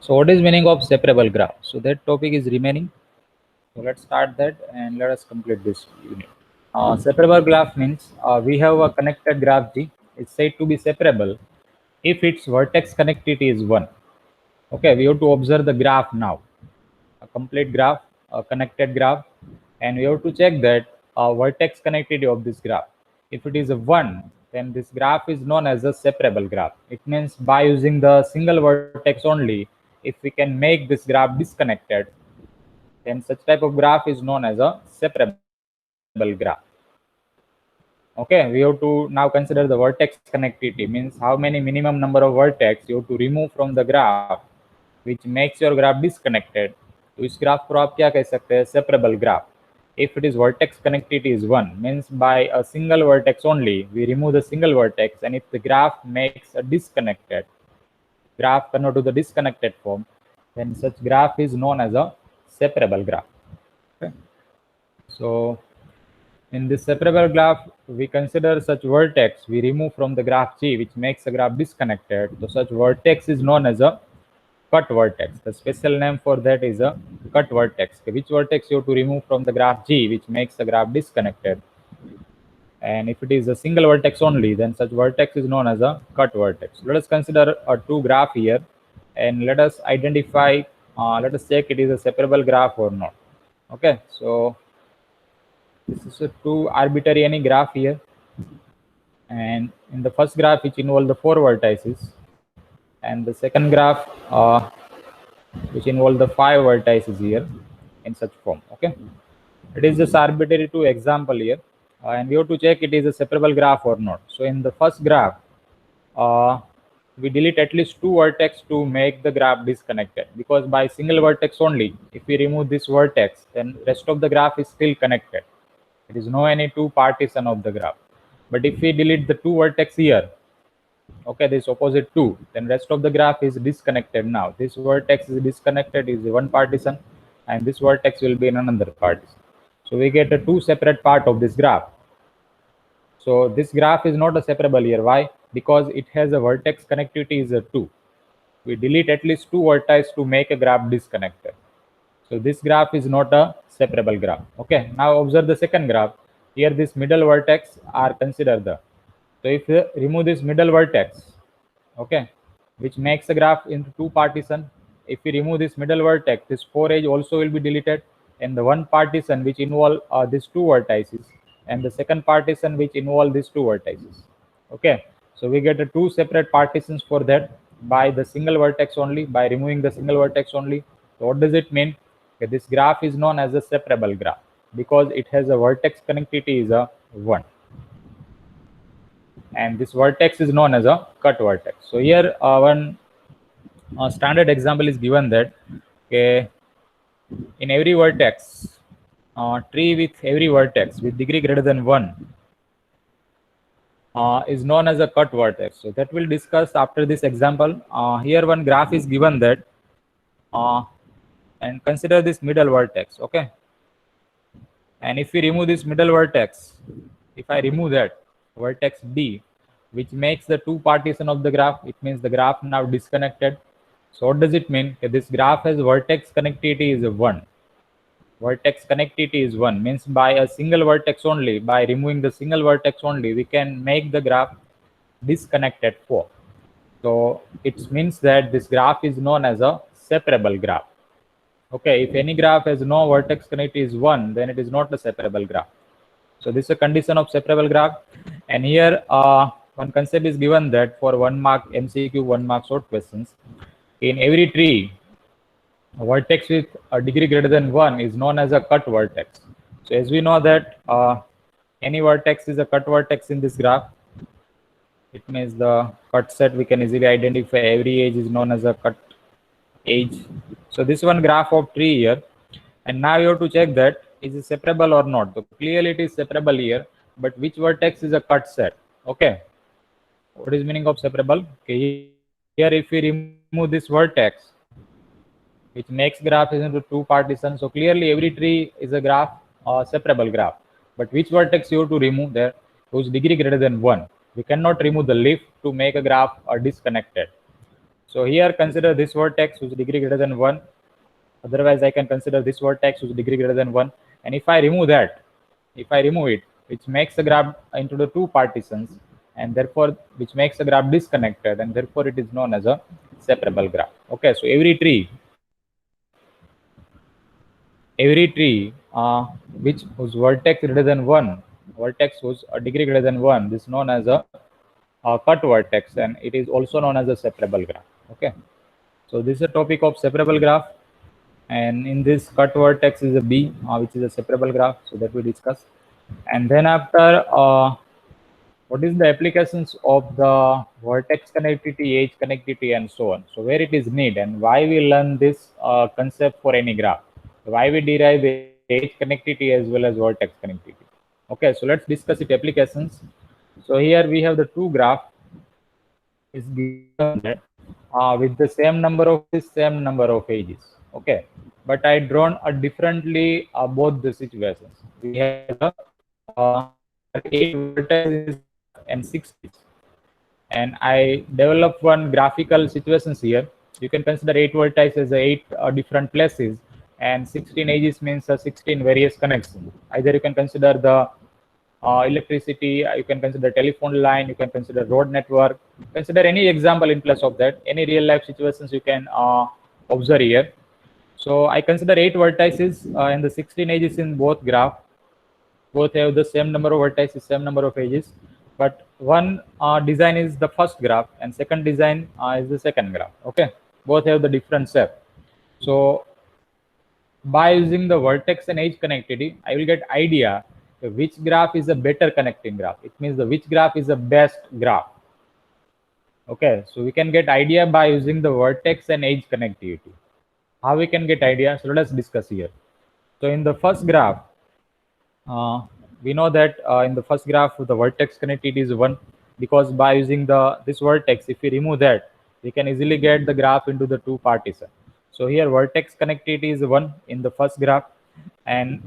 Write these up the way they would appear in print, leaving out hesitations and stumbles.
So what is meaning of separable graph? So that topic is remaining. So let's start that and let us complete this unit. Separable graph means we have a connected graph G. It's said to be separable if its vertex connectivity is 1. Okay, we have to observe the graph now, a complete graph, a connected graph, and we have to check that vertex connectivity of this graph. If it is a 1, then this graph is known as a separable graph. It means by using the single vertex only, if we can make this graph disconnected, then such type of graph is known as a separable graph. Okay, we have to now consider the vertex connectivity, means how many minimum number of vertex you have to remove from the graph which makes your graph disconnected. तो इस graph को आप क्या कह सकते हैं? Separable graph. If it is vertex connectivity is 1, means by a single vertex only we remove the single vertex, and if the graph makes a disconnected graph convert to the disconnected form, then such graph is known as a separable graph. Okay. So in this separable graph, we consider such vertex we remove from the graph G which makes the graph disconnected. So such vertex is known as a cut vertex. The special name for that is a cut vertex. Which vertex you have to remove from the graph G which makes the graph disconnected. And if it is a single vertex only, then such vertex is known as a cut vertex. Let us consider a two graph here, and let us identify, let us check it is a separable graph or not. Okay, so this is a two arbitrary any graph here, and in the first graph which involve the 4 vertices, and the second graph which involve the 5 vertices here in such form. Okay, it is just arbitrary two example here, and we have to check it is a separable graph or not. So in the first graph, we delete at least 2 vertex to make the graph disconnected, because by single vertex only, if we remove this vertex, then rest of the graph is still connected. It is no any two partition of the graph. But if we delete the 2 vertex here, okay, this opposite 2, then rest of the graph is disconnected. Now this vertex is disconnected, is one partition, and this vertex will be in another partition. So we get a two separate part of this graph. So this graph is not a separable here. Why? Because it has a vertex connectivity is a 2. We delete at least 2 vertices to make a graph disconnected. So this graph is not a separable graph. Okay, now observe the second graph. Here this middle vertex are considered the. So if you remove this middle vertex, okay, which makes the graph into two partition. If we remove this middle vertex, this 4 edge also will be deleted, and the one partition which involve these 2 vertices, and the second partition which involve these 2 vertices. Okay, so we get a 2 separate partitions for that by the single vertex only, by removing the single vertex only. So what does it mean? Okay, this graph is known as a separable graph because it has a vertex connectivity is a 1, and this vertex is known as a cut vertex. So here one standard example is given that, okay, in every vertex, tree with every vertex with degree greater than 1 is known as a cut vertex. So that we'll discuss after this example. Here one graph is given that, and consider this middle vertex. Okay, and if we remove this middle vertex, if I remove that vertex D, which makes the two partition of the graph, it means the graph now disconnected. So what does it mean? This graph has vertex connectivity is a 1. Vertex connectivity is 1, means by a single vertex only, by removing the single vertex only, we can make the graph disconnected 4. So it means that this graph is known as a separable graph. Okay, if any graph has no vertex connectivity is 1, then it is not a separable graph. So this is a condition of separable graph. And here one concept is given that for 1 mark MCQ, 1 mark short questions, in every tree, a vertex with a degree greater than 1 is known as a cut vertex. So as we know that any vertex is a cut vertex in this graph, it means the cut set we can easily identify every edge is known as a cut edge. So this one graph of tree here, and now you have to check that is it separable or not. So clearly it is separable here, but which vertex is a cut set? Okay, what is meaning of separable? Okay, here if we remove this vertex, which makes graph is into two partitions, so clearly every tree is a graph, separable graph. But which vertex you have to remove there, whose degree greater than 1? We cannot remove the leaf to make a graph disconnected. So here consider this vertex whose degree greater than 1. Otherwise, I can consider this vertex whose degree greater than 1. And if I remove that, if I remove it, which makes the graph into the two partitions, and therefore which makes the graph disconnected, and therefore it is known as a separable graph. Okay, so every tree which whose vertex greater than 1, vertex whose degree greater than 1, this is known as a cut vertex, and it is also known as a separable graph. Okay, so this is a topic of separable graph, and in this cut vertex is a B, which is a separable graph, so that we discuss. And then after, what is the applications of the vertex connectivity, edge connectivity, and so on. So where it is need, and why we learn this concept for any graph, why we derive edge connectivity as well as vertex connectivity. Okay, so let's discuss it applications. So here we have the two graph is given that with the same number of this same number of edges. Okay, but I drawn a differently both the situations. We have the 8 vertices and 6 edges, and I develop one graphical situations here. You can consider 8 vertices as 8 different places, and 16 edges means 16 various connections. Either you can consider the electricity, you can consider telephone line, you can consider road network, consider any example in place of that, any real life situations you can observe here. So I consider 8 vertices and the 16 edges in both graph. Both have the same number of vertices, same number of edges, but one design is the first graph and second design is the second graph. Okay, both have the different shape. So by using the vertex and edge connectivity, I will get idea which graph is a better connecting graph. It means the which graph is the best graph. Okay, so we can get idea by using the vertex and edge connectivity. How we can get idea? So let us discuss here. So in the first graph, we know that in the first graph the vertex connectivity is 1, because by using this vertex, if we remove that, we can easily get the graph into the two partition. So here vertex connectivity is 1 in the first graph, and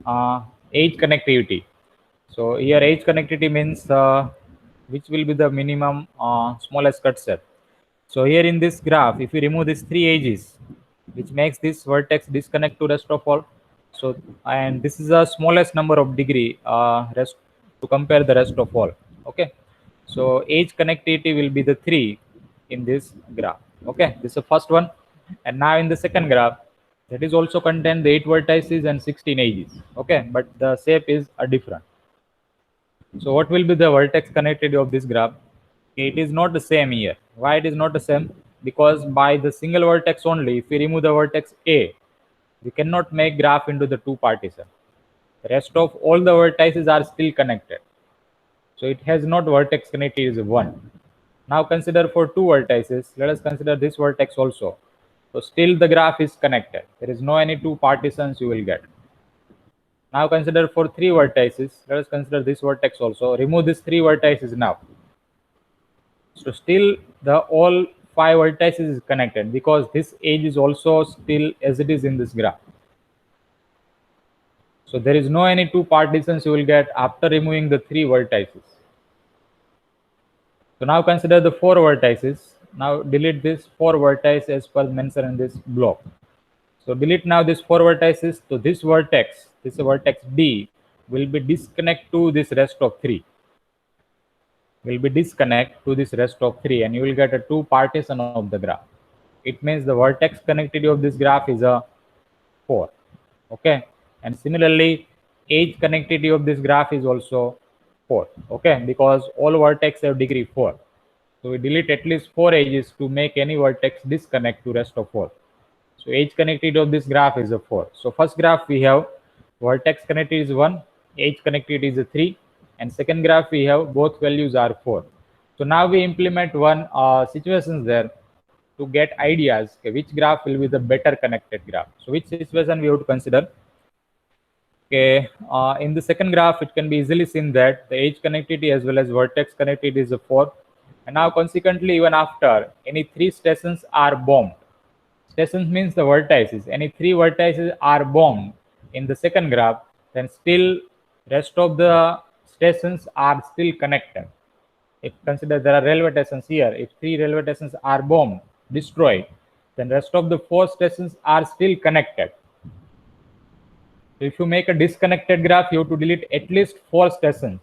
edge connectivity. So here edge connectivity means which will be the minimum smallest cut set. So here in this graph, if we remove these 3 edges, which makes this vertex disconnect to rest of all. So, and this is the smallest number of degree rest to compare the rest of all. Okay, so edge connectivity will be the 3 in this graph. Okay, this is the first one. And now in the second graph, that is also contain the 8 vertices and 16 edges. Okay, but the shape is different. So what will be the vertex connectivity of this graph? It is not the same here. Why it is not the same? Because by the single vertex only, if we remove the vertex A, we cannot make graph into the two partition. The rest of all the vertices are still connected. So it has not vertex connectivity is 1. Now consider for 2 vertices. Let us consider this vertex also. So still the graph is connected. There is no any two partitions you will get. Now consider for 3 vertices. Let us consider this vertex also. Remove these 3 vertices now. So still the all 5 vertices is connected, because this edge is also still as it is in this graph. So there is no any two partitions you will get after removing the 3 vertices. So now consider the 4 vertices. Now delete this 4 vertices as per mentioned in this block. So delete now this 4 vertices. So this vertex D will be disconnect to this rest of 3. Will be disconnect to this rest of 3, and you will get a 2 partition of the graph. It means the vertex connectivity of this graph is a 4. Okay, and similarly edge connectivity of this graph is also 4. Okay, because all vertex have degree 4. So we delete at least 4 edges to make any vertex disconnect to rest of 4. So edge connectivity of this graph is a 4. So first graph we have vertex connectivity is 1, edge connectivity is a 3, and second graph we have both values are 4. So now we implement one situations there to get ideas, okay, which graph will be the better connected graph. So which situation we have to consider? Okay, in the second graph it can be easily seen that the edge connectivity as well as vertex connectivity is a 4, and now consequently even after any 3 stations are bombed. Stations means the vertices. Any 3 vertices are bombed in the second graph, then still rest of the stations are still connected. If consider there are railway stations here, if 3 railway stations are bombed, destroyed, then rest of the 4 stations are still connected. So if you make a disconnected graph, you have to delete at least 4 stations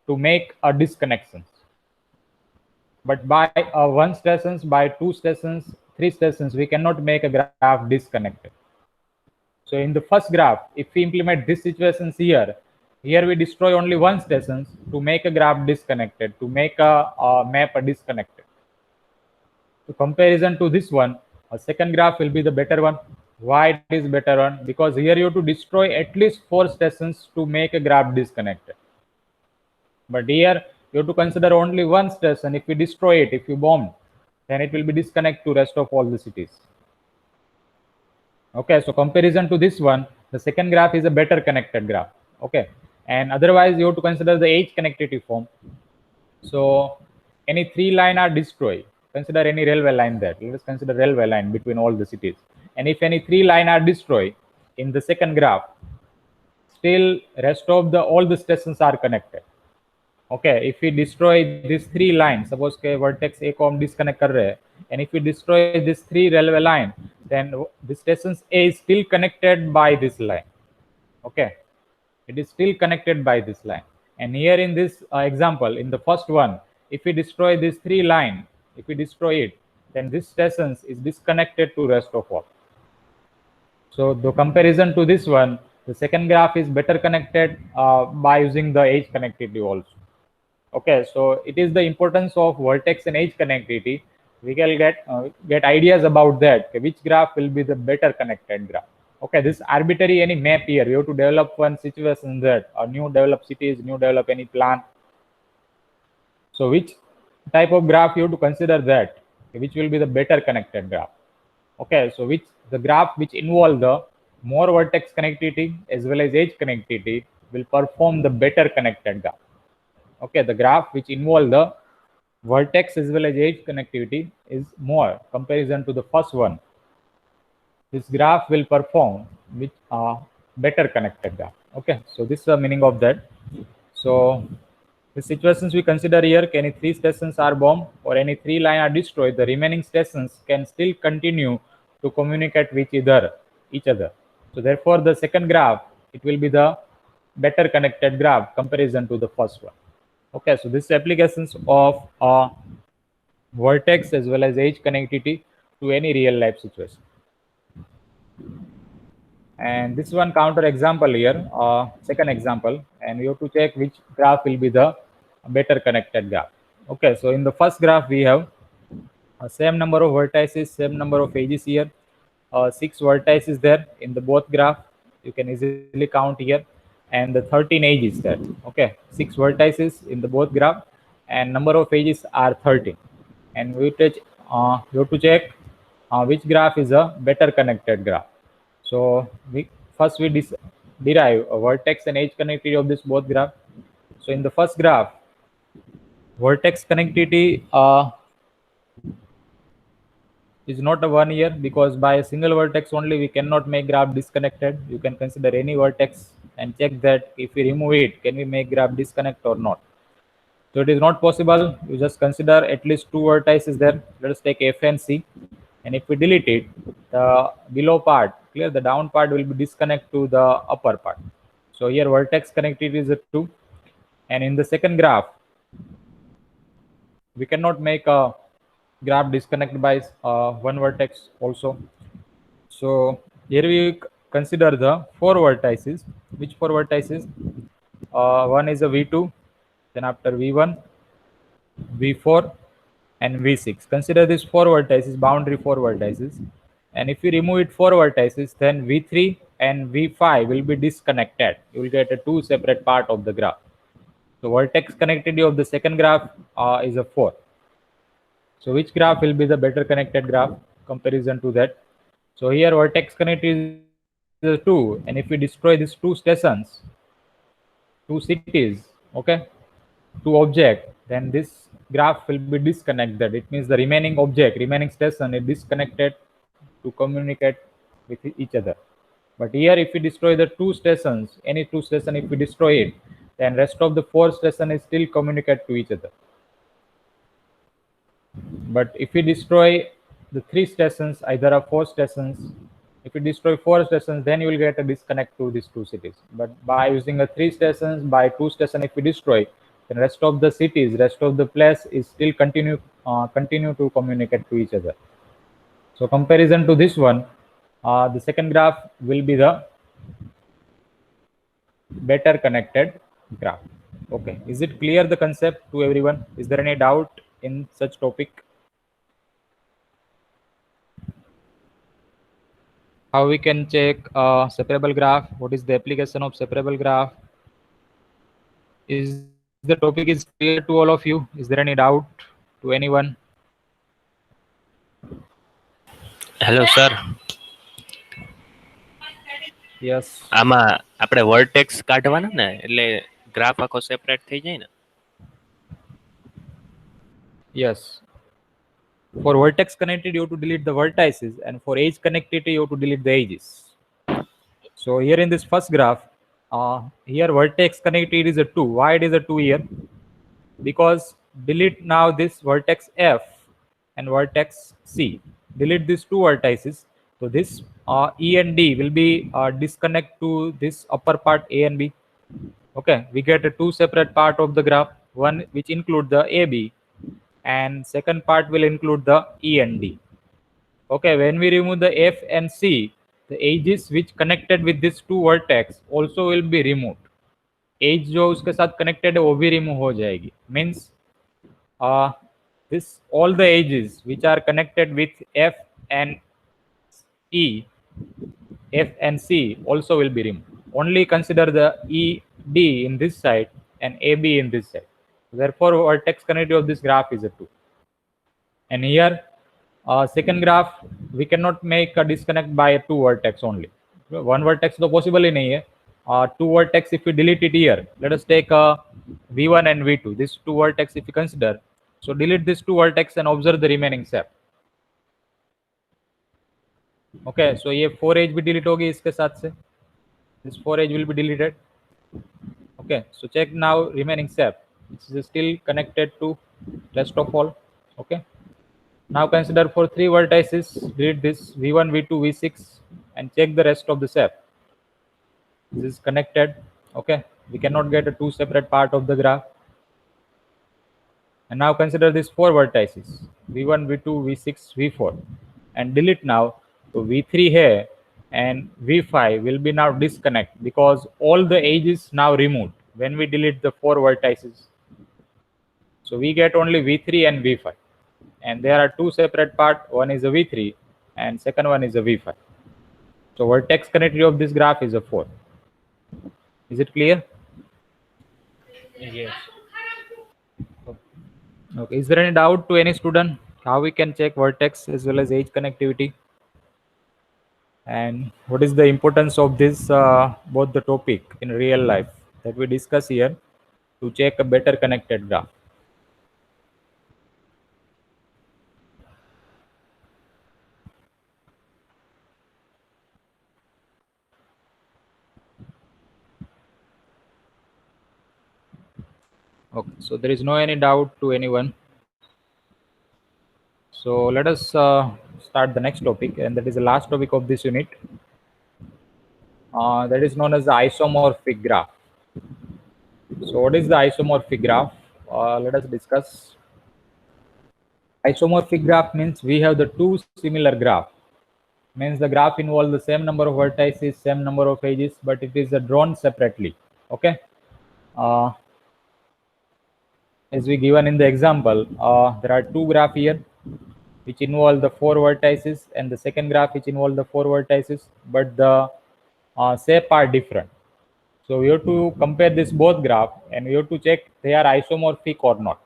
to make a disconnection. But by 1 stations, by 2 stations, 3 stations, we cannot make a graph disconnected. So in the first graph, if we implement these situations here we destroy only 1 station to make a graph disconnected, to make a map a disconnected. So comparison to this one, a second graph will be the better one. Why it is better one? Because here you have to destroy at least 4 stations to make a graph disconnected. But here you have to consider only 1 station. If we destroy it, if you bomb, then it will be disconnect to rest of all the cities. Okay, so comparison to this one, the second graph is a better connected graph. Okay, and otherwise you have to consider the edge connectivity form. So any 3 line are destroyed. Consider any railway line there. Let us consider railway line between all the cities. And if any 3 line are destroyed in the second graph, still rest of the all the stations are connected. Okay, if we destroy these 3 lines, suppose के vertex A को हम disconnect कर रहे हैं, and if we destroy this 3 railway line, then the stations A is still connected by this line. Okay, it is still connected by this line. And here in this example, in the first one, if we destroy this 3 line, if we destroy it, then this stations is disconnected to rest of all. So the comparison to this one, the second graph is better connected by using the edge connectivity also. Okay, so it is the importance of vertex and edge connectivity. We can get ideas about that. Okay, which graph will be the better connected graph? Okay, this arbitrary any map here. We have to develop one situation that a new develop cities, new develop any plan. So which type of graph you have to consider that? Okay, which will be the better connected graph? Okay, so which the graph which involve the more vertex connectivity as well as edge connectivity will perform the better connected graph. Okay, the graph which involve the vertex as well as edge connectivity is more comparison to the first one. This graph will perform with a better connected graph. Okay, so this is the meaning of that. So the situations we consider here, any 3 stations are bombed or any 3 line are destroyed, the remaining stations can still continue to communicate with each other. So therefore the second graph, it will be the better connected graph comparison to the first one. Okay, so this is applications of vertex as well as edge connectivity to any real life situation. And this one counter example here, second example, and we have to check which graph will be the better connected graph. Okay, so in the first graph we have same number of vertices, same number of edges here, 6 vertices there in the both graph. You can easily count here, and the 13 edges there. Okay, 6 vertices in the both graph, and number of edges are 13. And we have to check which graph is a better connected graph. So we derive a vertex and edge connectivity of this both graph. So in the first graph, vertex connectivity is not a 1 here, because by a single vertex only we cannot make graph disconnected. You can consider any vertex and check that if we remove it, can we make graph disconnect or not. So it is not possible. You just consider at least 2 vertices there. Let us take F and C, and if we delete it, the below part, clear, the down part will be disconnect to the upper part. So here vertex connectivity is a 2, and in the second graph we cannot make a graph disconnect by 1 vertex also. So here we consider the 4 vertices. Which 4 vertices? One is a V2, then after V1, V4, and V6. Consider these 4 vertices, boundary 4 vertices. And if we remove it 4 vertices, then V3 and V5 will be disconnected. You will get a 2 separate part of the graph. So vertex connectivity of the second graph is a 4. So which graph will be the better connected graph comparison to that? So here vertex connectivity is a 2, and if we destroy these 2 stations, 2 cities, okay, 2 objects, then this graph will be disconnected. It means the remaining station is disconnected to communicate with each other. But here if we destroy the 2 stations, any 2 stations, if we destroy it, then rest of the 4 stations is still communicate to each other. But if we destroy the 3 stations, either are 4 stations. If you destroy 4 stations, then you will get a disconnect to these 2 cities. But by using a 3 stations, by 2 stations, if you destroy, the rest of the cities, rest of the place is still continue to communicate to each other. So comparison to this one, the second graph will be the better connected graph. Okay, is it clear the concept to everyone? Is there any doubt in such topic? How we can check separable graph? What is the application of separable graph? Is the topic is clear to all of you? Is there any doubt to anyone? Hello sir, Yes. આમાં આપણે vertex કાઢવાના ને એટલે graph આખો separate થઈ જાય ને. Yes. For vertex connected, you have to delete the vertices, and for edge connectivity, you have to delete the edges. So here in this first graph, here vertex connected is a 2. Why it is a 2 here? Because delete now this vertex F and vertex C. Delete these 2 vertices. So this E and D will be disconnect to this upper part A and B. Okay, we get a 2 separate part of the graph. One which include the AB, and second part will include the E and D. Okay, when we remove the F and C, the edges which connected with these 2 vertex also will be removed. As जो उसके साथ connected है वो भी remove हो जाएगी. Means this all the edges which are connected with F and E, F and C also will be removed. Only consider the ED in this side and AB in this side. Therefore, vertex connectivity of this graph is a 2. And here, second graph, we cannot make a disconnect by 2 vertex only. One vertex तो possible ही नहीं है. 2 vertex, if we delete it here, let us take V1 and V2. This 2 vertex if you consider. So delete this 2 vertex and observe the remaining step. Okay, so ये 4 edge भी delete होगी इसके साथ से. This 4 edge will be deleted. Okay, so check now remaining step. This is still connected to rest of all. Okay. Now consider for 3 vertices, delete this V1, V2, V6 and check the rest of the step. This is connected. Okay, we cannot get a 2 separate part of the graph. And now consider these 4 vertices, V1, V2, V6, V4 and delete now. So V3 here and V5 will be now disconnect because all the edges now removed when we delete the 4 vertices. So we get only V3 and V5. And there are 2 separate parts. One is a V3 and second one is a V5. So vertex connectivity of this graph is a 4. Is it clear? Yes. Okay. Is there any doubt to any student how we can check vertex as well as edge connectivity? And what is the importance of this both the topic in real life that we discuss here to check a better connected graph? Okay, so there is no any doubt to anyone. So let us start the next topic, and that is the last topic of this unit. That is known as the isomorphic graph. So what is the isomorphic graph? Let us discuss. Isomorphic graph means we have the 2 similar graph. Means the graph involves the same number of vertices, same number of edges, but it is drawn separately. Okay. As we given in the example, there are 2 graphs here which involve the 4 vertices and the second graph which involve the 4 vertices, but the shape are different. So we have to compare this both graph and we have to check they are isomorphic or not.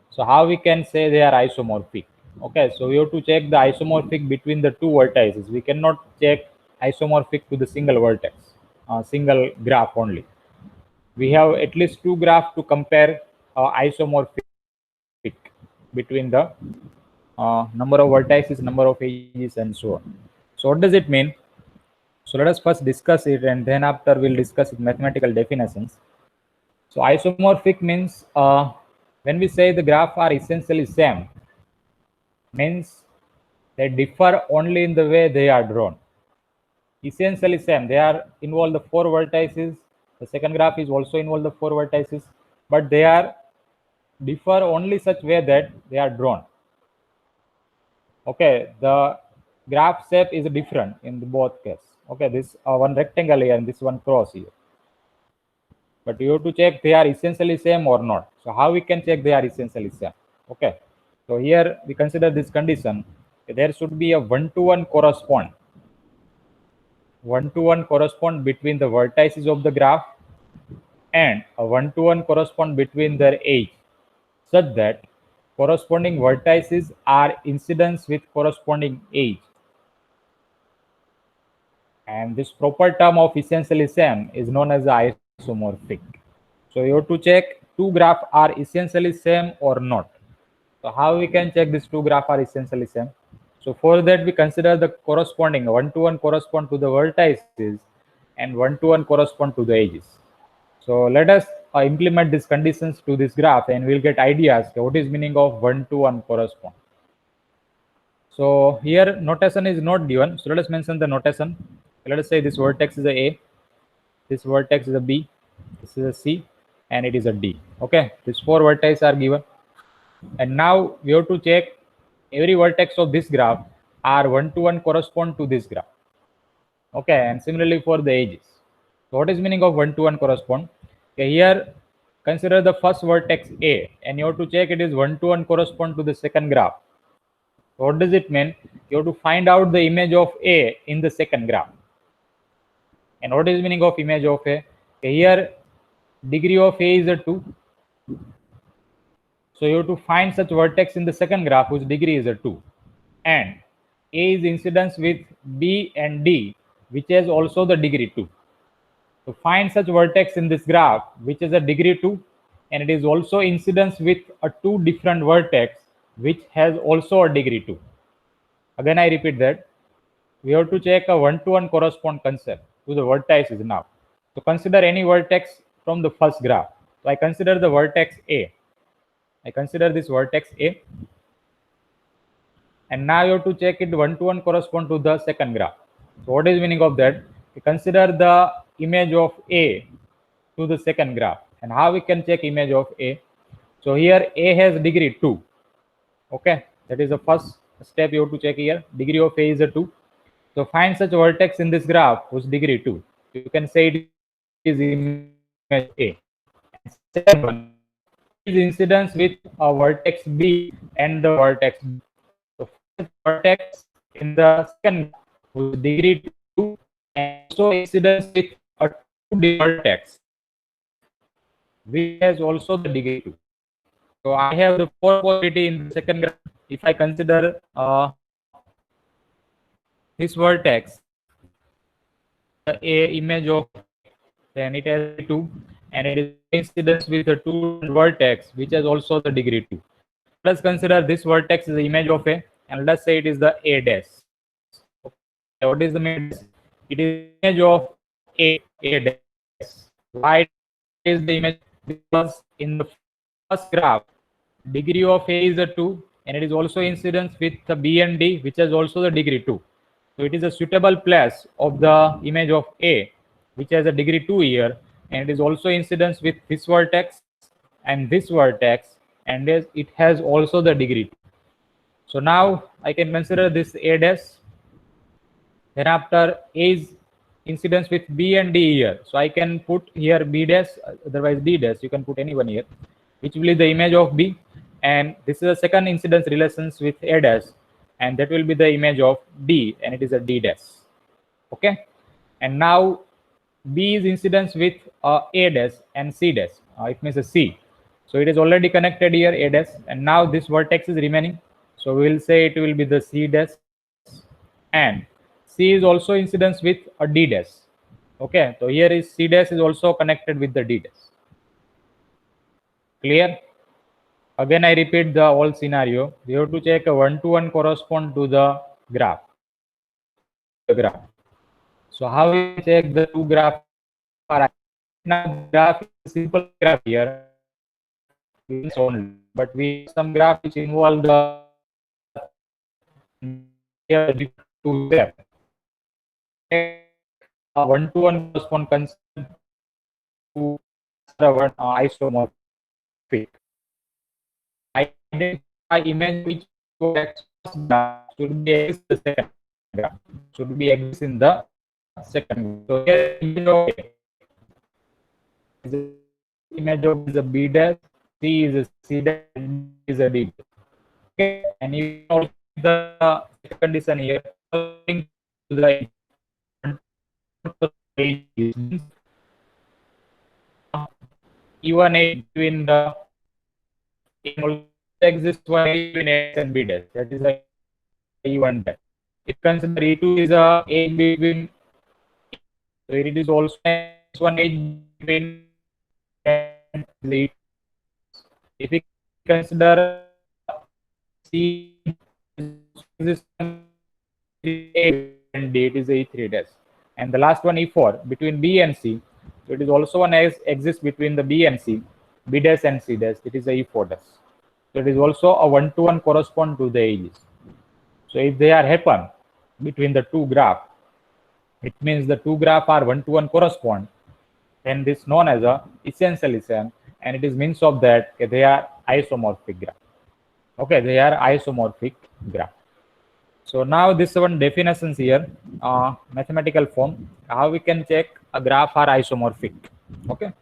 So how we can say they are isomorphic? Okay, so we have to check the isomorphic between the 2 vertices. We cannot check isomorphic to the single vertex, single graph only. We have at least 2 graphs to compare isomorphic between the number of vertices, number of edges and so on. So what does it mean? So let us first discuss it and then after we'll discuss its mathematical definitions. So isomorphic means when we say the graph are essentially same, means They differ only in the way they are drawn. Essentially same. They are involve the 4 vertices. The second graph is also involve the 4 vertices, but they are differ only such way that they are drawn. Okay, the graph shape is different in the both cases. Okay, this one rectangle here and this one cross here. But you have to check they are essentially same or not. So how we can check they are essentially same? Okay, so here we consider this condition. There should be a one-to-one correspond between the vertices of the graph and a one-to-one correspond between their edge, such that corresponding vertices are incidence with corresponding edge. And this proper term of essentially same is known as the isomorphic. So you have to check two graphs are essentially same or not. So how we can check these two graphs are essentially same? So for that we consider the corresponding one-to-one correspond to the vertices and one-to-one correspond to the edges. So let us implement these conditions to this graph and we'll get ideas what is meaning of one-to-one correspond. So here notation is not given. So let us mention the notation. Let us say this vertex is a, this vertex is a B, this is a C, and it is a D. Okay, these 4 vertices are given. And now we have to check every vertex of this graph are one-to-one correspond to this graph. Okay, and similarly for the edges. So what is meaning of one-to-one correspond? Okay, here consider the first vertex A and you have to check it is one-to-one correspond to the second graph. So what does it mean? You have to find out the image of A in the second graph. And what is meaning of image of A? Okay, here degree of A is a 2. So you have to find such vertex in the second graph whose degree is a 2. And A is incidence with B and D, which has also the degree 2. So find such vertex in this graph which is a degree 2 and it is also incidence with a 2 different vertex which has also a degree 2. Again I repeat that we have to check a one-to-one correspond concept to the vertices now. So consider any vertex from the first graph. So I consider the vertex A. I consider this vertex A. And now you have to check it one-to-one correspond to the second graph. So what is meaning of that? We consider the image of A to the second graph. And how we can check image of A? So here A has degree 2. Okay, that is the first step you have to check here. Degree of A is a 2. So find such vertex in this graph whose degree 2. You can say it is image A. And second one is incidence with a vertex B and the vertex B. So vertex in the second whose degree 2 and also incidence with a 2D vertex which has also the degree 2. So I have the 4 possibility in the second graph. If I consider this vertex a image of, then it has 2 and it is incidence with a 2 vertex which has also the degree 2. Let's consider this vertex is the image of A and let's say it is the A dash. Okay. What is the image? It is image of A dash. Why is the image? Because in the first graph degree of A is a 2 and it is also incidence with the B and D which has also the degree 2. So it is a suitable place of the image of A which has a degree 2 here and it is also incidence with this vertex and this vertex and it has also the degree 2. So now I can consider this A dash. Then after A is incidence with B and D here. So I can put here B dash, otherwise D dash. You can put anyone here, which will be the image of B. And this is the second incidence relations with A dash. And that will be the image of D and it is a D dash. Okay. And now B is incidence with A dash and C dash. It means a C. So it is already connected here A dash and now this vertex is remaining. So we will say it will be the C dash and C is also incidence with a D dash. Okay, so here is C dash is also connected with the D dash. Clear? Again, I repeat the whole scenario. We have to check a one-to-one correspond to the graph. So how we check the two graphs? Now graph is a simple graph here, only, but we have some graph which involve the have the two them. A one-to-one correspond concept to one isomorphic. Identify image which should be exist in the second graph. Should be exist in the second graph. So here image of A is a image of is a B dash, C is a C dash, D is a D. Okay, and you can also the condition here according to the even age between the exists one age between X and B dash. That is a E1 dash. If consider E2 is a age between, so it is also one age between the. If we consider C exists A and D, it is E3 dash. And the last one E4 between B and C. So it is also one exists between the B and C, B dash and C dash. It is a E4 dash. So it is also a one-to-one correspond to the ages. So if they are happen between the two graph, it means the two graph are one-to-one correspond. Then this known as a essentialism, and it is means of that they are isomorphic graph. Okay, they are isomorphic graph. So now this one definitions here, mathematical form, how we can check a graph are isomorphic. Okay,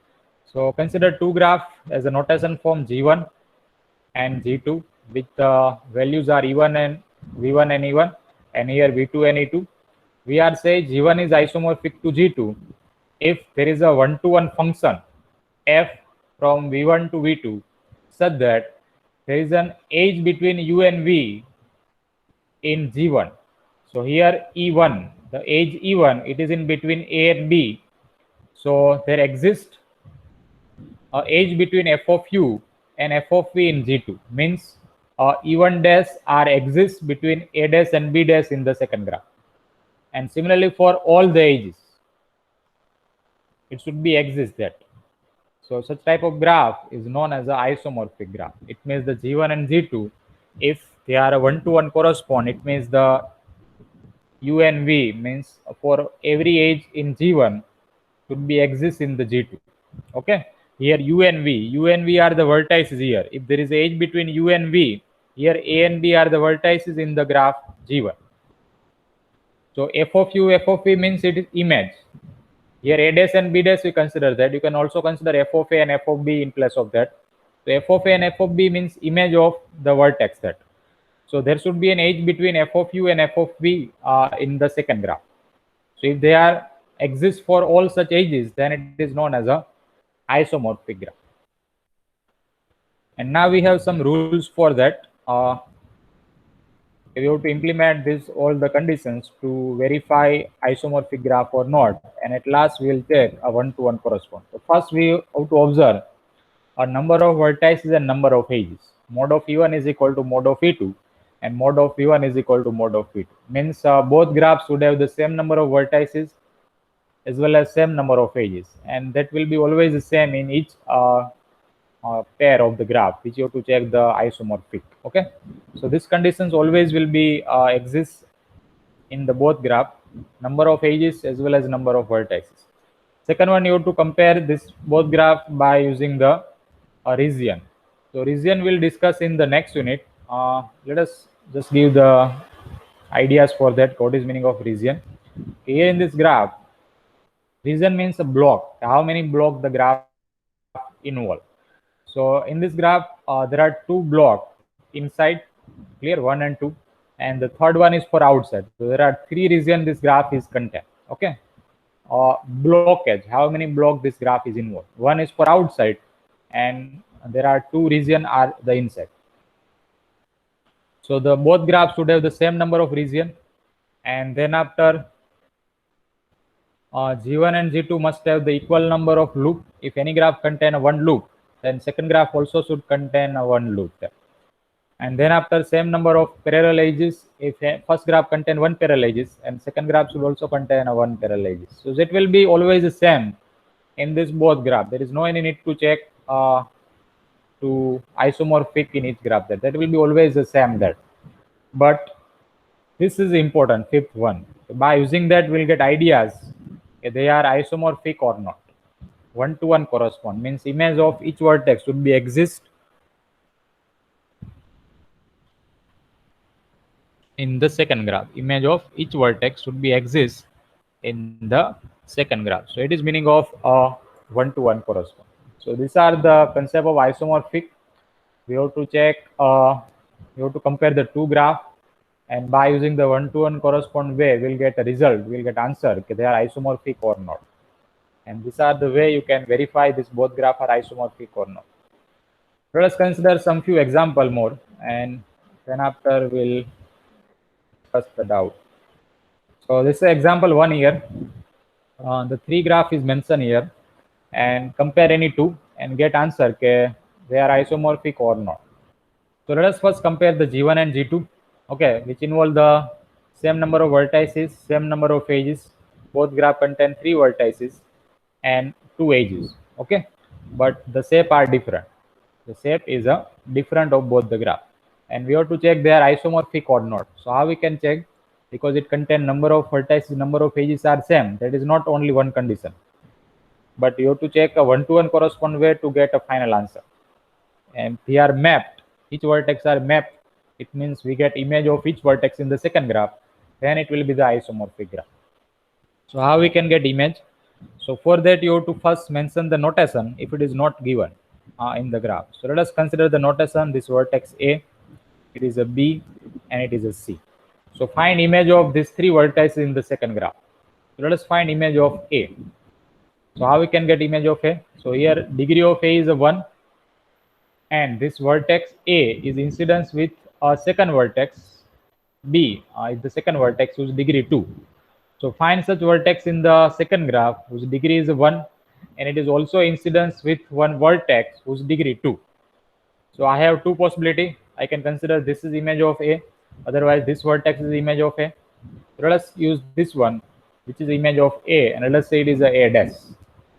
so consider two graph as a notation form G1 and G2 with the values are E1 and V1 and E1, and here V2 and E2. We are say G1 is isomorphic to G2 if there is a one-to-one function f from V1 to V2 such that there is an age between U and V in G1. So here E1, the age E1, it is in between A and B. So there exists a age between f of U and f of V in G2. Means E1 dash are exists between A dash and B dash in the second graph. And similarly for all the ages, it should be exist that. So such type of graph is known as an isomorphic graph. It means the G1 and G2, if they are a one-to-one correspond, it means the U and V means for every age in G1 should be exist in the G2. Okay, here U and V are the vertices here. If there is age between U and V, here A and B are the vertices in the graph G1. So f of U, f of V means it is image. Here A dash and B dash we consider that. You can also consider f of A and f of B in place of that. So f of A and f of B means image of the vertex that. So there should be an age between f of U and f of V in the second graph. So if they are exist for all such ages, then it is known as a isomorphic graph. And now we have some rules for that. We have to implement this all the conditions to verify isomorphic graph or not, and at last we will check a one-to-one correspond. So first we have to observe a number of vertices and number of edges. Mod of E1 is equal to mod of E2, and mod of V1 is equal to mod of V2. Means both graphs would have the same number of vertices as well as same number of edges, and that will be always the same in each pair of the graph, which you have to check the isomorphic. Okay, so these conditions always will be exist in the both graph, number of edges as well as number of vertices. Second one, you have to compare this both graph by using the region. So region we'll discuss in the next unit. Let us just give the ideas for that. What is meaning of region? Here in this graph, region means a block, how many blocks the graph involve. So in this graph, there are two blocks inside, clear, 1 and 2, and the third one is for outside. So there are three regions this graph is contain. Okay, blockage, how many blocks this graph is involved. One is for outside, and there are two regions are the inside. So the both graphs should have the same number of region, and then after G1 and G2 must have the equal number of loop. If any graph contain one loop, then second graph also should contain one loop there. And then after same number of parallel edges, if first graph contain one parallel edges, and second graph should also contain one parallel edges. So it will be always the same in this both graph. There is no any need to check to isomorphic in each graph. That will be always the same there. But This is important, fifth one. So by using that, we'll get ideas if they are isomorphic or not. One-to-one correspond means image of each vertex would be exist in the second graph. Image of each vertex would be exist in the second graph. So it is meaning of a one-to-one correspond. So these are the concept of isomorphic. We have to check, we have to compare the two graph, and by using the one-to-one correspond way, we'll get a result, we'll get answer if they are isomorphic or not. And these are the way you can verify this both graph are isomorphic or not. Let us consider some few example more, and then after we'll discuss the doubt. So this is example one here. The three graph is mentioned here, and compare any two and get answer okay, they are isomorphic or not. So let us first compare the G1 and G2, okay, which involve the same number of vertices, same number of edges. Both graph contain three vertices and two edges, okay, but the shape are different. The shape is a different of both the graph, and we have to check they are isomorphic or not. So how we can check? Because it contain number of vertices, number of edges are same. That is not only one condition, but you have to check a one-to-one correspond way to get a final answer. And they are mapped, each vertex are mapped, it means we get image of each vertex in the second graph, then it will be the isomorphic graph. So how we can get image? So for that you have to first mention the notation if it is not given in the graph. So let us consider the notation. This vertex A, it is a B, and it is a C. So find image of these three vertices in the second graph. So let us find image of A. So how we can get image of A? So here degree of A is a 1, and this vertex A is incidence with a second vertex B is the second vertex whose degree 2. So find such vertex in the second graph whose degree is 1, and it is also incidence with one vertex whose degree 2. So I have two possibility. I can consider this is image of A, otherwise this vertex is image of A. So let us use this one, which is image of A, and let us say it is a dash,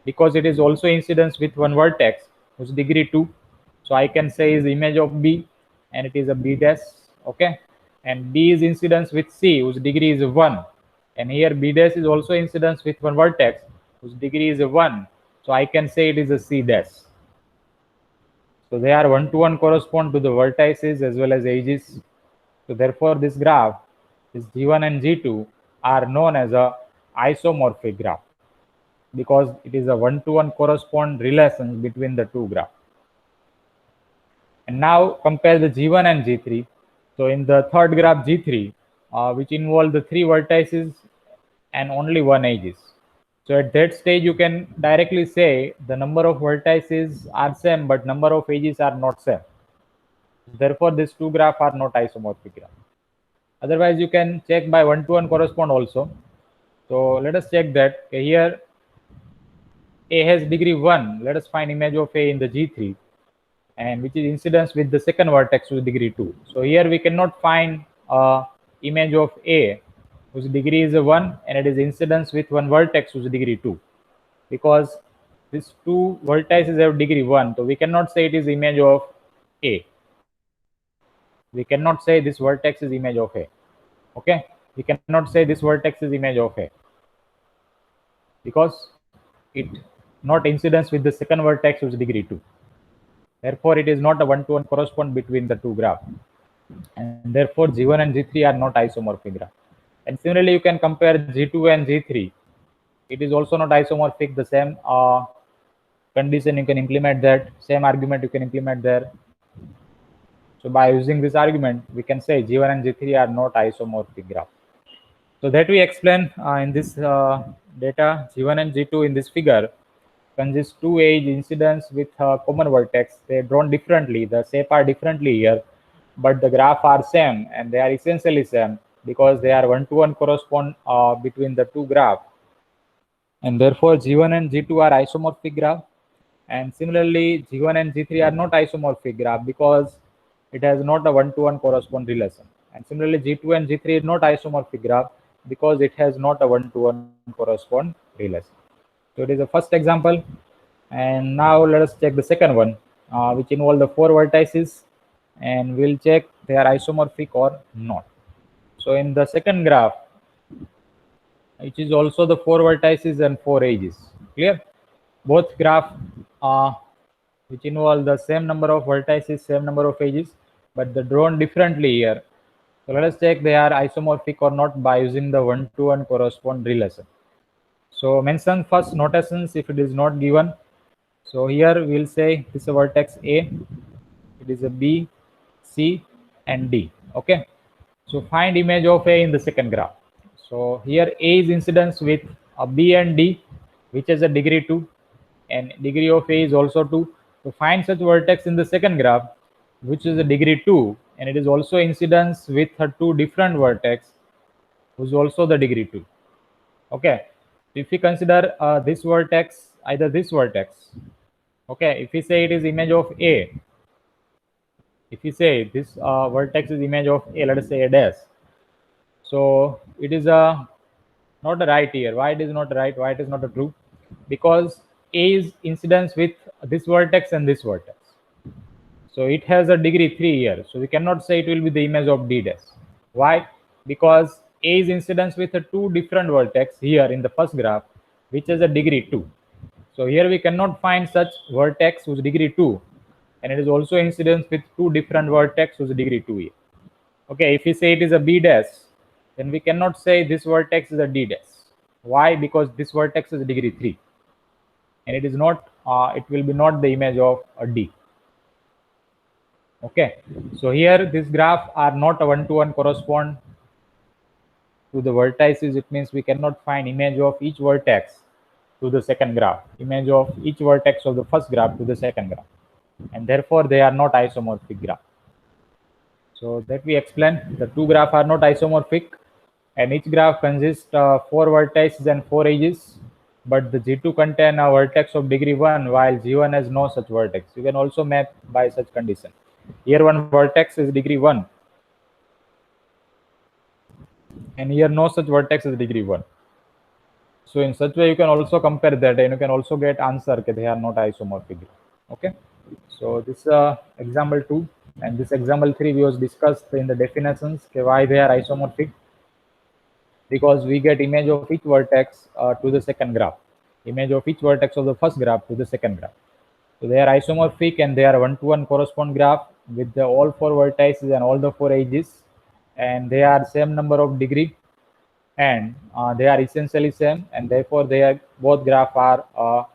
because it is also incidence with one vertex whose degree 2. So I can say is image of B, and it is a B dash, okay. And B is incidence with C whose degree is 1, and here B dash is also incidence with one vertex whose degree is 1. So I can say it is a C dash. So they are one-to-one correspond to the vertices as well as edges. So therefore this graph, this G1 and G2 are known as a isomorphic graph, because it is a one-to-one correspond relation between the two graphs. And now compare the G1 and G3. So in the third graph G3, which involve the three vertices and only one edges. So at that stage you can directly say the number of vertices are same but number of edges are not same. Therefore these two graphs are not isomorphic graph. Otherwise you can check by one-to-one correspond also. So let us check that here A has degree 1. Let us find image of A in the G3, and which is incidence with the second vertex whose degree 2. So here we cannot find image of A whose degree is 1 and it is incidence with one vertex whose degree 2, because these two vertices have degree 1. So we cannot say it is image of A. We cannot say this vertex is image of A. Okay, we cannot say this vertex is image of A, because it not incidence with the second vertex whose degree 2. Therefore it is not a one-to-one correspond between the two graphs, and therefore G1 and G3 are not isomorphic graph. And similarly you can compare G2 and G3. It is also not isomorphic. The same condition you can implement that, same argument you can implement there. So by using this argument we can say G1 and G3 are not isomorphic graph. So that we explain in this data. G1 and G2 in this figure consist two edge incidence with common vertex. They are drawn differently, the shape are differently here, but the graph are same, and they are essentially same because they are one-to-one correspond between the two graph, and therefore G1 and G2 are isomorphic graph. And similarly G1 and G3 are not isomorphic graph because it has not a one-to-one correspond relation. And similarly G2 and G3 is not isomorphic graph because it has not a one-to-one correspond relation. So it is the first example, and now let us check the second one, which involve the four vertices, and we'll check they are isomorphic or not. So in the second graph, which is also the 4 vertices and 4 edges. Clear? Both graph which involve the same number of vertices, same number of edges, but they're drawn differently here. So let us check they are isomorphic or not by using the one-to-one correspond relation. So mention first notations if it is not given. So here we'll say this is a vertex A, it is a B, C, and D. Okay. So find image of A in the second graph. So here A is incidence with a B and D, which is a degree 2, and degree of A is also 2. So find such vertex in the second graph, which is a degree 2, and it is also incidence with a 2 different vertex, who is also the degree 2. Okay. If we consider this vertex, either this vertex, okay, if we say it is image of A, if we say this vertex is image of A, let us say A dash. So it is a not a right here. Why it is not right? Why it is not a true? Because A is incidence with this vertex and this vertex. So it has a degree 3 here. So we cannot say it will be the image of D dash. Why? Because A is incidence with a 2 different vertex here in the first graph, which is a degree 2. So here we cannot find such vertex whose degree 2, and it is also incidence with 2 different vertex whose degree 2 here. Okay, if we say it is a B dash, then we cannot say this vertex is a D dash. Why? Because this vertex is degree 3, and it is not, it will be not the image of a D. Okay, so here this graph are not a one-to-one correspond to the vertices. It means we cannot find image of each vertex to the second graph, image of each vertex of the first graph to the second graph, and therefore they are not isomorphic graph. So that we explained, the two graphs are not isomorphic, and each graph consists of 4 vertices and 4 edges, but the G2 contain a vertex of degree 1 while G1 has no such vertex. You can also map by such condition. Here one vertex is degree 1, and here no such vertex is degree 1. So in such way you can also compare that, and you can also get answer that they are not isomorphic. Okay, so this is example 2, and this example 3 we was discussed in the definitions why they are isomorphic, because we get image of each vertex to the second graph, image of each vertex of the first graph to the second graph. So they are isomorphic, and they are one-to-one correspond graph with the all 4 vertices and all the 4 edges, and they are same number of degree, and they are essentially same, and therefore they are both graph are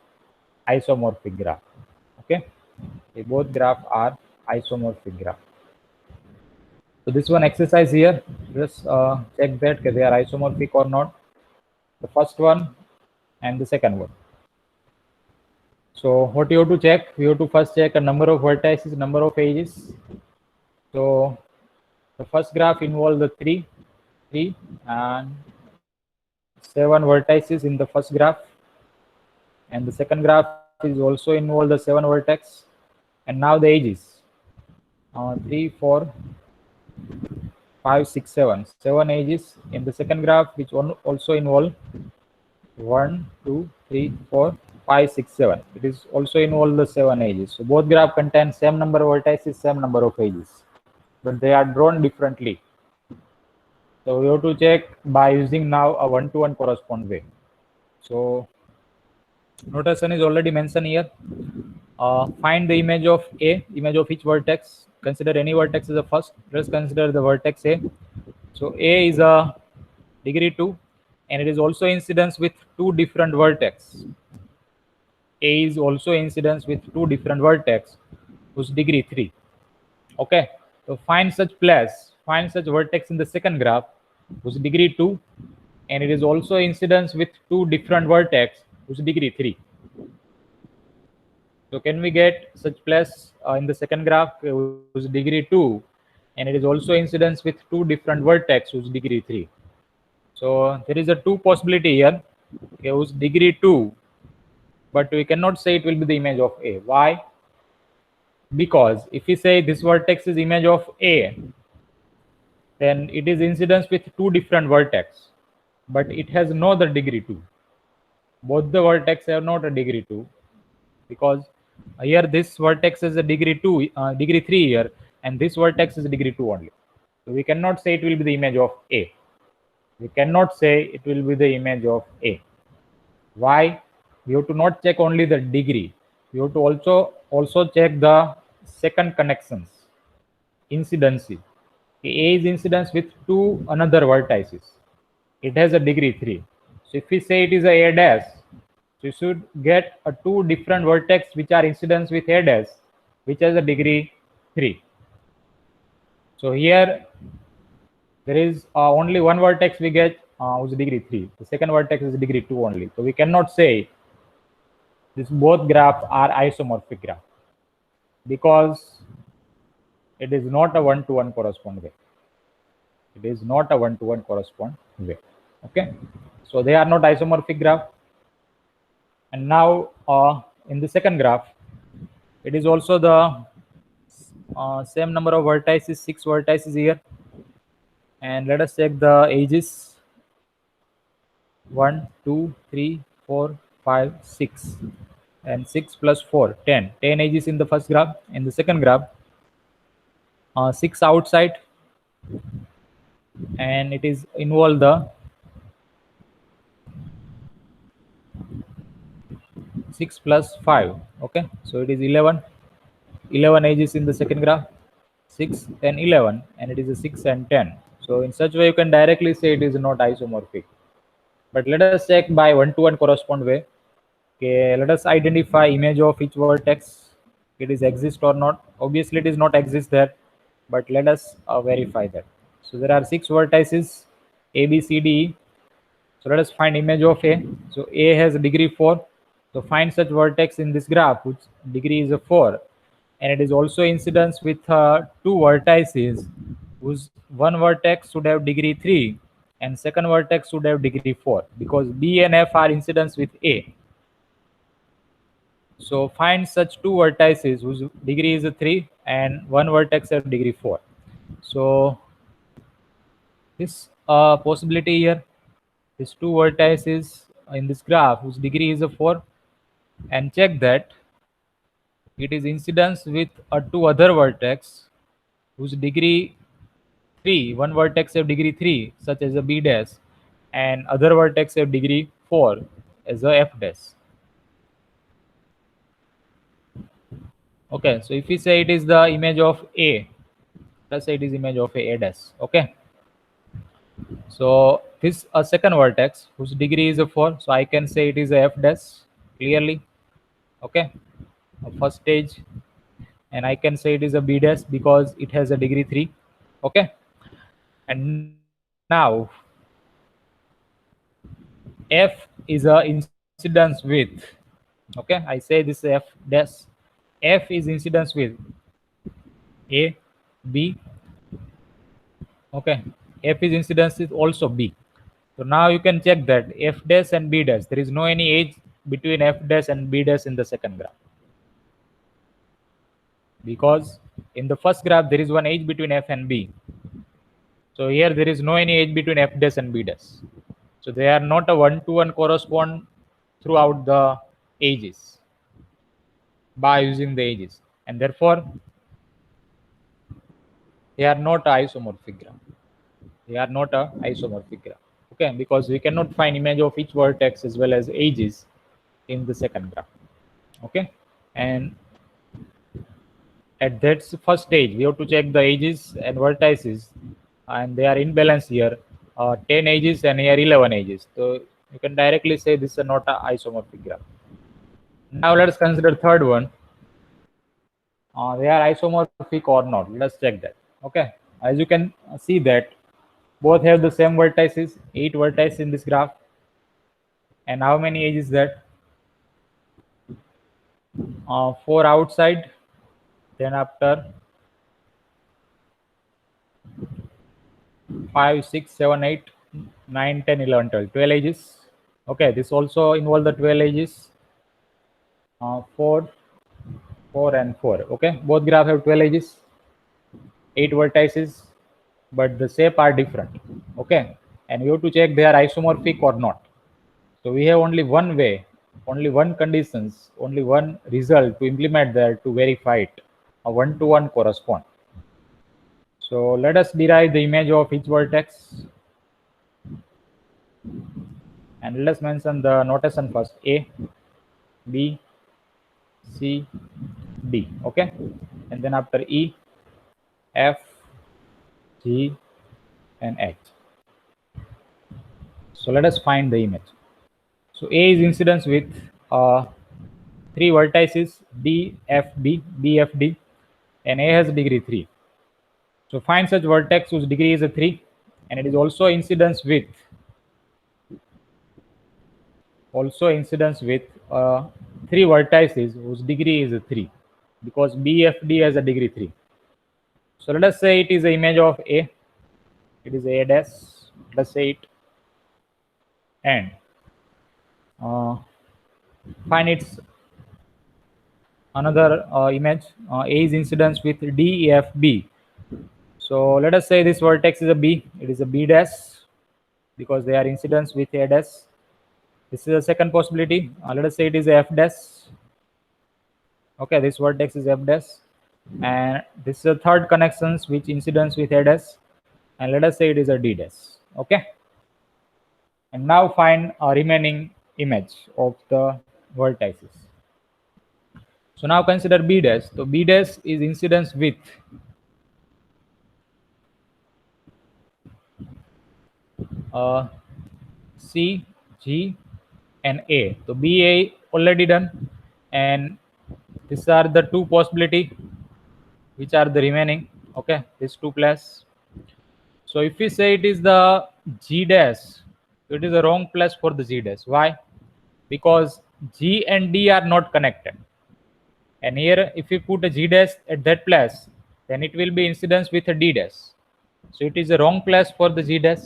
isomorphic graph. Okay, they both graph are isomorphic graph. So this one exercise here, just check that they are isomorphic or not, the first one and the second one. So what you have to check, you have to first check a number of vertices, number of edges. So the first graph involves the 3 and 7 vertices in the first graph, and the second graph is also involve the 7 vertex, and now the edges 3, 4, 5, 6, 7 edges in the second graph, which one also involve 1, 2, 3, 4, 5, 6, 7. It is also involve the 7 edges. So both graph contain same number of vertices, same number of edges, but they are drawn differently. So we have to check by using now a one-to-one correspond way. So notation is already mentioned here. Find the image of A, image of each vertex. Consider any vertex as a first. Let's consider the vertex A. So A is a degree 2, and it is also incidence with 2 different vertex. A is also incidence with 2 different vertex whose degree 3. Okay, so find such place, find such vertex in the second graph whose degree 2, and it is also incidence with 2 different vertex whose degree 3. So can we get such place in the second graph whose degree 2, and it is also incidence with 2 different vertex whose degree 3. So there is a 2 possibility here, okay, whose degree 2, but we cannot say it will be the image of A. Why? Because if we say this vertex is image of A, then it is incidence with 2 different vertex, but it has no other degree 2. Both the vertex have not a degree 2, because here this vertex is a degree 2, degree 3 here, and this vertex is degree 2 only. So we cannot say it will be the image of A. We cannot say it will be the image of A. Why? We have to not check only the degree. We have to also check the second connections, incidency. A is incidence with two another vertices. It has a degree 3. So if we say it is a dash, so you should get a two different vertex which are incidence with A dash, which has a degree 3. So here there is only one vertex we get whose degree 3. The second vertex is degree 2 only. So we cannot say this both graphs are isomorphic graph because it is not a one-to-one correspond way. It is not a one-to-one correspond way. Okay, so they are not isomorphic graph. And now in the second graph, it is also the same number of vertices, 6 vertices here. And let us check the ages. 1, 2, 3, 4, 5, 6. And 6 plus 4, 10. 10 edges in the first graph. In the second graph, 6 outside, and it is involve the 6 plus 5. Okay, so it is 11. 11 edges in the second graph, 6 and 11, and it is a 6 and 10. So in such way, you can directly say it is not isomorphic. But let us check by one-to-one correspond way. Okay, let us identify image of each vertex. It is exist or not. Obviously, it is not exist there, but let us verify that. So there are 6 vertices, A, B, C, D, E. So let us find image of A. So A has degree 4. So find such vertex in this graph which degree is a 4, and it is also incidence with 2 vertices whose one vertex should have degree 3 and second vertex should have degree 4 because B and F are incidence with A. So find such 2 vertices whose degree is a 3 and one vertex have degree 4. So this possibility here, these 2 vertices in this graph whose degree is a 4, and check that it is incidence with a 2 other vertex whose degree 3, one vertex have degree 3 such as a B dash and other vertex have degree 4 as a F dash. Okay, so if we say it is the image of A, let's say it is image of A dash. Okay, so this a second vertex whose degree is a 4, so I can say it is a F dash clearly. Okay, a first stage, and I can say it is a B dash because it has a degree 3. Okay, and now F is a incidence with, okay, I say this F dash. F is incidence with A, B. Okay, F is incidence with also B. So now you can check that F dash and B dash, there is no any edge between F dash and B dash in the second graph, because in the first graph there is one edge between F and B. So here there is no any edge between F dash and B dash. So they are not a one-to-one correspond throughout the edges by using the edges, and therefore they are not a isomorphic graph. They are not a isomorphic graph. Okay, because we cannot find image of each vertex as well as edges in the second graph. Okay, and at that first stage we have to check the edges and vertices, and they are in balance here. 10 edges and here 11 edges. So you can directly say this is not a isomorphic graph. Now let us consider third one. They are isomorphic or not. Let us check that. Okay, as you can see that both have the same vertices, 8 vertices in this graph. And how many edges that? 4 outside. Then after 5, 6, 7, 8, 9, 10, 11, 12. 12 edges. Okay, this also involve the 12 edges. 4, 4 and 4. Okay, both graph have 12 edges, 8 vertices, but the shape are different. Okay, and we have to check they are isomorphic or not. So we have only one way, only one conditions, only one result to implement there to verify it. A one-to-one correspond. So let us derive the image of each vertex, and let's mention the notation first: A, B, C, D. Okay, and then after E, F, G, and H. So let us find the image. So A is incidence with 3 vertices D, F, B, B, F, D, and A has degree 3. So find such vertex whose degree is a 3, and it is also incidence with 3 vertices whose degree is a 3, because BFD has a degree 3. So let us say it is the image of A. It is A dash. Let's say it, and find its another image. A is incidence with D, F, B. So let us say this vertex is a B. It is a B dash because they are incidence with A dash. This is a second possibility. Let us say it is a F dash. Okay, this vertex is F dash, and this is a third connections which incidence with A dash, and let us say it is a D dash. Okay, and now find a remaining image of the vertices. So now consider B dash. So B dash is incidence with C, G, and A. So BA already done, and these are the two possibility which are the remaining. Okay, these two plus. So if we say it is the G dash, it is a wrong place for the G dash. Why? Because G and D are not connected. And here if we put a G dash at that place, then it will be incidence with a D dash. So it is a wrong place for the G dash.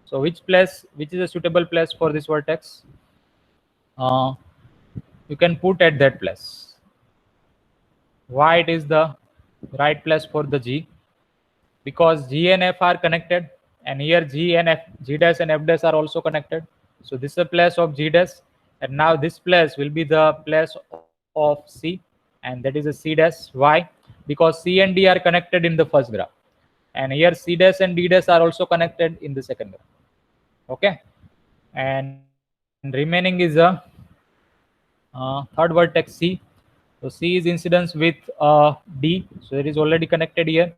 So which is a suitable place for this vertex? You can put at that place. Why it is the right place for the G? Because G and F are connected, and here G and F, G dash and F dash are also connected. So this is the place of G dash, and now this place will be the place of C, and that is a C dash. Why? Because C and D are connected in the first graph, and here C dash and D dash are also connected in the second graph. Okay, and remaining is a third vertex C. So C is incidence with D, so it is already connected here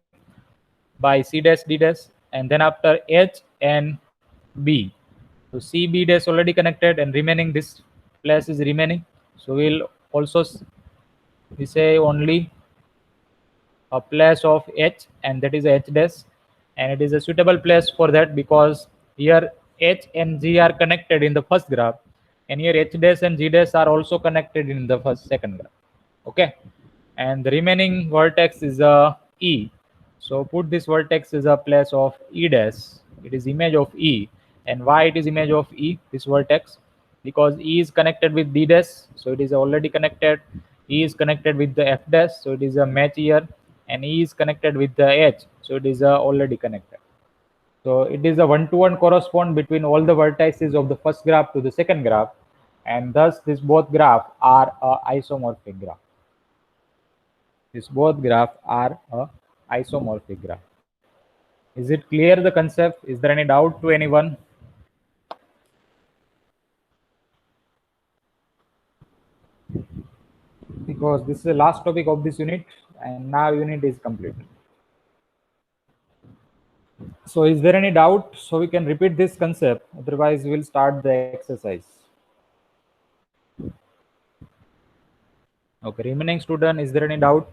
by C dash D dash, and then after H and B. So C B dash already connected, and remaining this place is remaining. So we'll also we say only a place of H, and that is H dash, and it is a suitable place for that because here H and G are connected in the first graph, and here H dash and G dash are also connected in the second graph. Okay, and the remaining vertex is a E. So put this vertex is a place of E dash. It is image of E. And why it is image of E, this vertex? Because E is connected with D dash, so it is already connected. E is connected with the F dash, so it is a match here. And E is connected with the H, so it is already connected. So it is a one-to-one correspond between all the vertices of the first graph to the second graph, and thus this both graph are a isomorphic graph. These both graph are a isomorphic graph. Is it clear the concept? Is there any doubt to anyone? Because this is the last topic of this unit, and now unit is complete. So is there any doubt? So we can repeat this concept, otherwise we'll start the exercise. Okay, remaining student, is there any doubt?